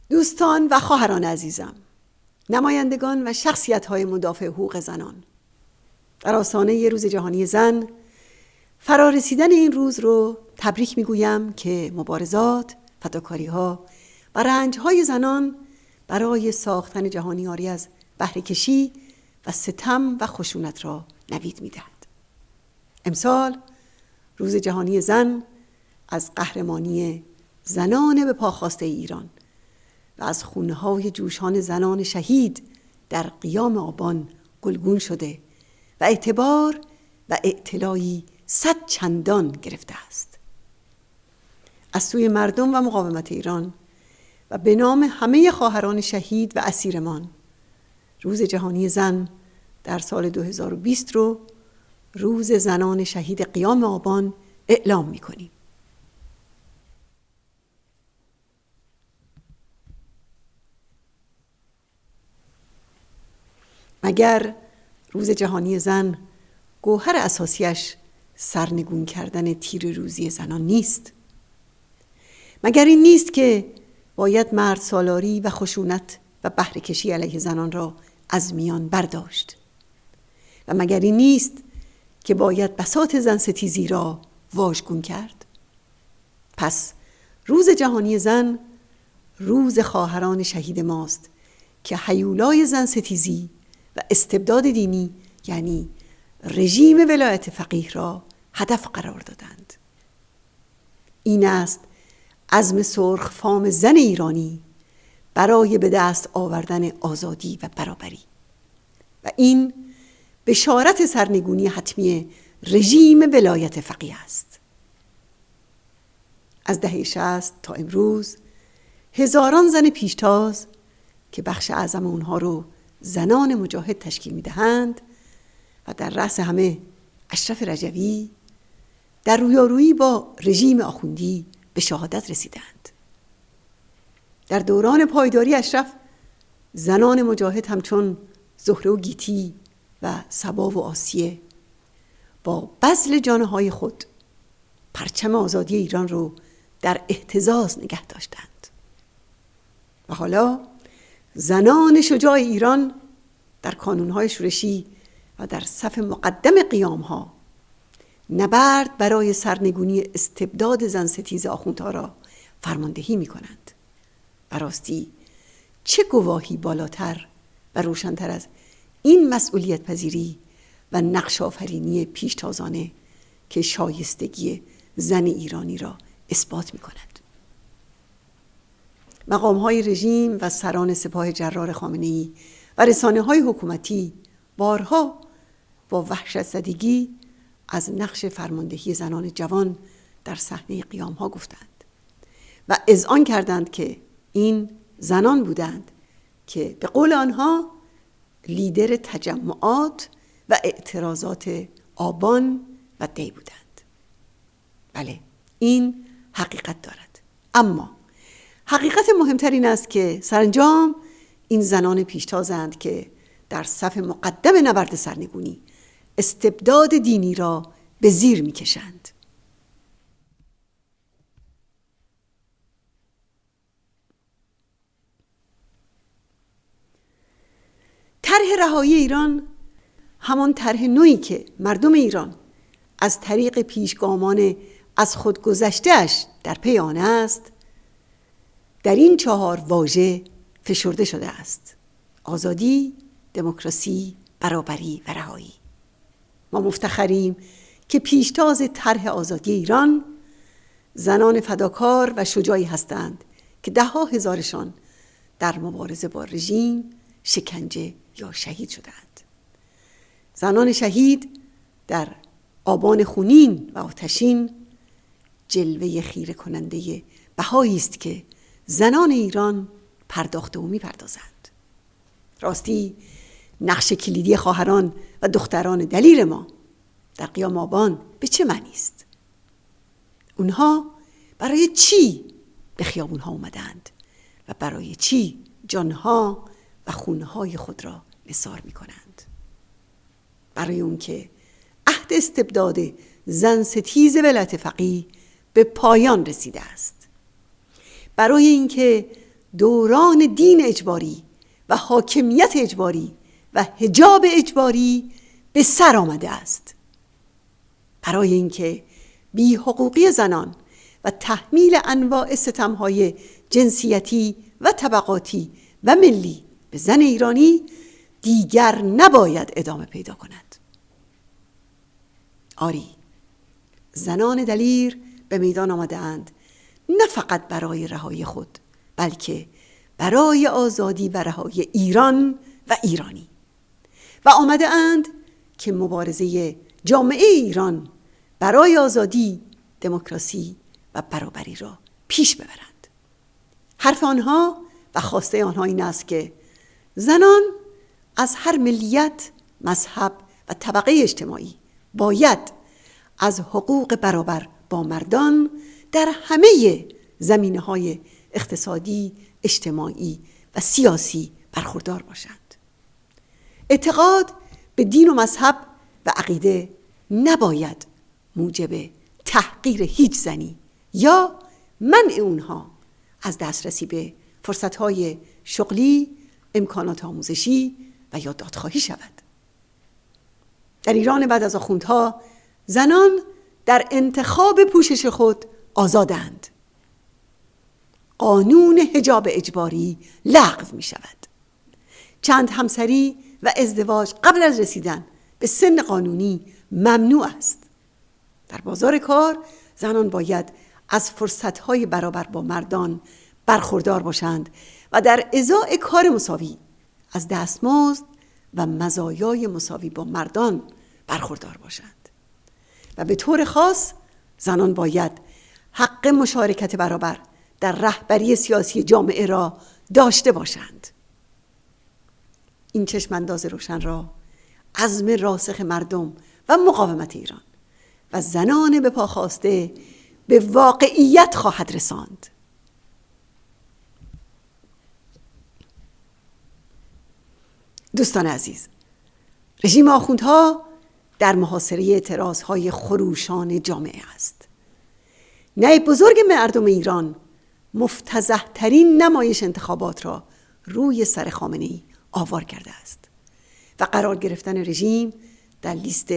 دوستان و خواهران عزیزم، نمایندگان و شخصیت‌های مدافع حقوق زنان، در آستانه روز جهانی زن فرارسیدن این روز رو تبریک میگویم که مبارزات، فداکاری‌ها و رنج‌های زنان برای ساختن جهانی عاری از بهره‌کشی و ستم و خشونت را نوید می‌دهد. امسال روز جهانی زن از قهرمانی زنان به پا خاسته ایران و از خونه‌های جوشان زنان شهید در قیام آبان گلگون شده و اعتبار و اعتلایی 100 چندان گرفته است. از سوی مردم و مقاومت ایران و به نام همه خواهران شهید و اسیرمان، روز جهانی زن در سال 2020 رو روز زنان شهید قیام آبان اعلام می‌کنیم. مگر روز جهانی زن گوهر اساسیش سرنگون کردن تیر روزی زنان نیست؟ مگر این نیست که باید مرد سالاری و خشونت و بهره‌کشی علیه زنان را از میان برداشت؟ و مگر این نیست که باید بساط زن ستیزی را واژگون کرد؟ پس روز جهانی زن روز خواهران شهید ماست که هیولای زن ستیزی و استبداد دینی یعنی رژیم ولایت فقیه را هدف قرار دادند. این است عزم سرخ فام زن ایرانی برای به دست آوردن آزادی و برابری و این بشارت سرنگونی حتمی رژیم ولایت فقیه است. از دهه 60 تا امروز هزاران زن پیشتاز که بخش اعظم اونها رو زنان مجاهد تشکیل می‌دهند و در رأس همه اشرف رجوی در رویارویی با رژیم آخوندی به شهادت رسیدند. در دوران پایداری اشرف زنان مجاهد همچون زهره و گیتی و صبا و آسیه با بذل جانهای خود پرچم آزادی ایران رو در اهتزاز نگه داشتند. و حالا زنان شجاع ایران در کانونهای شورشی و در صف مقدم قیامها نبرد برای سرنگونی استبداد زن ستیز آخوندها را فرماندهی می کنند. براستی چه گواهی بالاتر و روشنتر از این مسئولیت پذیری و نقش آفرینی پیشتازانه که شایستگی زن ایرانی را اثبات می کند. مقام‌های رژیم و سران سپاه جرار خامنه‌ای و رسانه‌های حکومتی بارها با وحشت زدگی از نقش فرماندهی زنان جوان در صحنه قیام‌ها گفتند و اذعان کردند که این زنان بودند که به قول آنها لیدر تجمعات و اعتراضات آبان و دی بودند. بله، این حقیقت دارد، اما حقیقت مهمتر این است که سرانجام این زنان پیشتازند که در صف مقدم نبرد سرنگونی استبداد دینی را به زیر می‌کشند. طرح رهایی ایران همان طرح نوعی که مردم ایران از طریق پیشگامان از خود گذشته‌اش در پی آن است، در این 4 واژه فشرده شده است: آزادی، دموکراسی، برابری و رهایی. ما مفتخریم که پیشتاز طرح آزادی ایران زنان فداکار و شجاعی هستند که 10,000شان در مبارزه با رژیم شکنجه یا شهید شدند. زنان شهید در آبان خونین و آتشین جلوه خیره کننده بهایی است که زنان ایران پرداخته و می‌پردازند. راستی نقش کلیدی خواهران و دختران دلیر ما در قیام آبان به چه معنی است؟ اونها برای چی به خیابونها اومدند و برای چی جانها و خونهای خود را نثار می‌کنند؟ برای اون که عهد استبداد زن ستیز ولایت فقیه به پایان رسیده است. برای اینکه دوران دین اجباری و حاکمیت اجباری و حجاب اجباری به سر آمده است. برای اینکه بی حقوقی زنان و تحمیل انواع ستم‌های جنسیتی و طبقاتی و ملی به زن ایرانی دیگر نباید ادامه پیدا کند. آری، زنان دلیر به میدان آمده اند نه فقط برای رهایی خود، بلکه برای آزادی و رهایی ایران و ایرانی، و آمده اند که مبارزه جامعه ایران برای آزادی، دموکراسی و برابری را پیش ببرند. حرف آنها و خواسته آنها این است که زنان از هر ملیت، مذهب و طبقه اجتماعی باید از حقوق برابر با مردان در همه زمینه‌های اقتصادی، اجتماعی و سیاسی برخوردار باشند. اعتقاد به دین و مذهب و عقیده نباید موجب تحقیر هیچ زنی یا منع اونها از دسترسی به فرصت‌های شغلی، امکانات آموزشی و یا دادخواهی شود. در ایران بعد از آخوندها زنان در انتخاب پوشش خود آزادند. قانون حجاب اجباری لغو می شود. چند همسری و ازدواج قبل از رسیدن به سن قانونی ممنوع است. در بازار کار زنان باید از فرصت‌های برابر با مردان برخوردار باشند و در ازاء کار مساوی از دستمزد و مزایای مساوی با مردان برخوردار باشند. و به طور خاص زنان باید حق مشارکت برابر در رهبری سیاسی جامعه را داشته باشند. این چشمانداز روشن را عزم راسخ مردم و مقاومت ایران و زنان به پا خواسته به واقعیت خواهد رساند. دوستان عزیز، رژیم آخوندها در محاصره اعتراضهای خروشان جامعه است. نایب بزرگ مردم ایران مفتضح ترین نمایش انتخابات را روی سر خامنه‌ای آوار کرده است و قرار گرفتن رژیم در لیست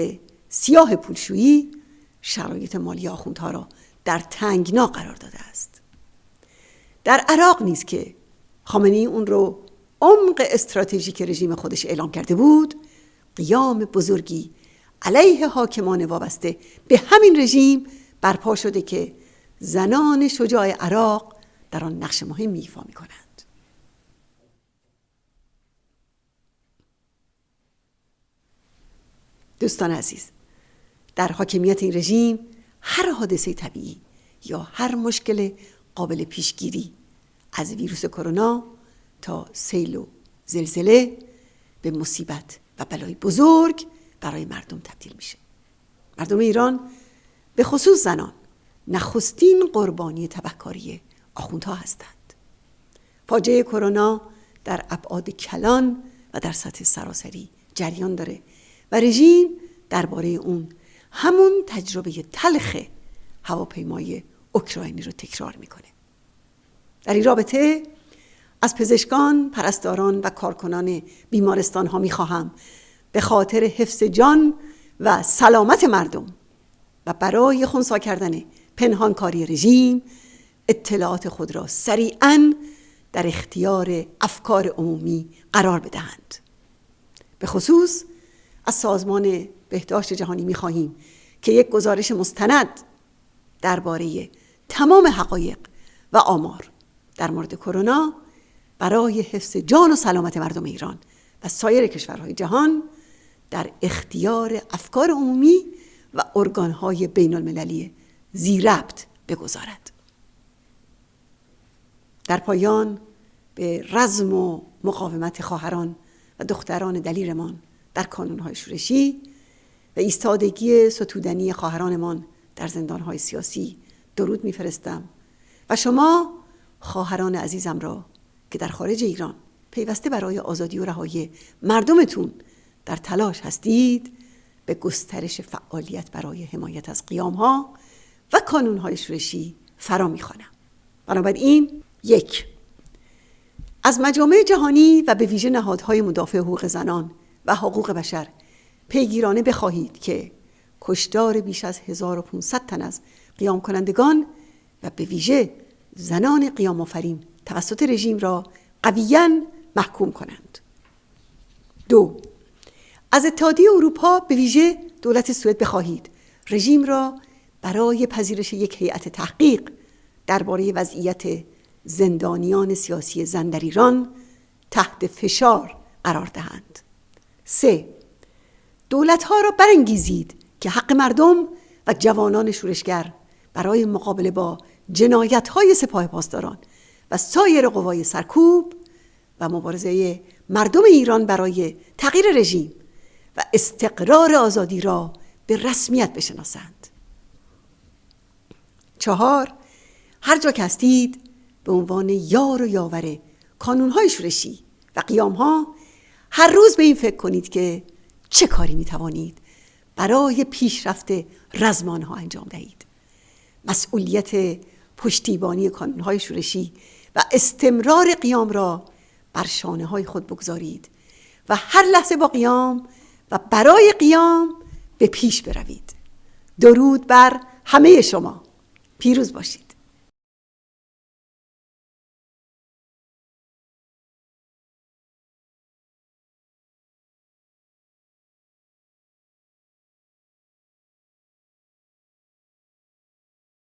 سیاه پولشویی شرایط مالی آخوندها را در تنگنا قرار داده است. در عراق نیز که خامنه‌ای اون رو عمق استراتژیک رژیم خودش اعلام کرده بود، قیام بزرگی علیه حاکمان وابسته به همین رژیم برپا شده که زنان شجاع عراق در آن نقش مهمی ایفا می‌کنند. دوستان عزیز، در حاکمیت این رژیم هر حادثه طبیعی یا هر مشکل قابل پیشگیری از ویروس کرونا تا سیل و زلزله به مصیبت و بلای بزرگ برای مردم تبدیل میشه. مردم ایران به خصوص زنان نخستین قربانی تبهکاری آخوندها هستند. فاجعه کرونا در ابعاد کلان و در سطح سراسری جریان داره و رژیم درباره اون همون تجربه تلخ هواپیمای اوکراینی رو تکرار میکنه. در این رابطه از پزشکان، پرستاران و کارکنان بیمارستان ها میخواهم به خاطر حفظ جان و سلامت مردم و برای خنثی کردن پنهانکاری رژیم اطلاعات خود را سریعاً در اختیار افکار عمومی قرار بدهند. به خصوص از سازمان بهداشت جهانی می‌خواهیم که یک گزارش مستند درباره تمام حقایق و آمار در مورد کرونا برای حفظ جان و سلامت مردم ایران و سایر کشورهای جهان در اختیار افکار عمومی و ارگان‌های بین‌المللی ذی ربط بگذارد. در پایان به رزم و مقاومت خواهران و دختران دلیرمان در کانون‌های شورشی و ایستادگی ستودنی خواهرانمان در زندان‌های سیاسی درود می‌فرستم و شما خواهران عزیزم را که در خارج ایران پیوسته برای آزادی و رهایی مردمتون در تلاش هستید به گسترش فعالیت برای حمایت از قیام‌ها و کانون‌های شورشی فرا می‌خوانم. بنابراین 1. از مجامع جهانی و به ویژه نهادهای مدافع حقوق زنان و حقوق بشر پیگیرانه بخواهید که کشتار بیش از 1500 تن از قیام کنندگان و به ویژه زنان قیام آفرین توسط رژیم را قویاً محکوم کنند. 2. از اتحادیه اروپا به ویژه دولت سوئد بخواهید رژیم را برای پذیرش یک هیئت تحقیق درباره وضعیت زندانیان سیاسی زن در ایران تحت فشار قرار دهند. 3. دولت‌ها را برانگیزید که حق مردم و جوانان شورشگر برای مقابله با جنایت‌های سپاه پاسداران و سایر قوای سرکوب و مبارزه مردم ایران برای تغییر رژیم و استقرار آزادی را به رسمیت بشناسند. 4. هر جا که هستید به عنوان یار و یاور کانون‌های شورشی و قیام‌ها هر روز به این فکر کنید که چه کاری می‌توانید برای پیشرفت رزمانه‌ها انجام دهید. مسئولیت پشتیبانی کانون‌های شورشی و استمرار قیام را بر شانه‌های خود بگذارید و هر لحظه با قیام و برای قیام به پیش بروید. درود بر همه شما. پیروز باشید.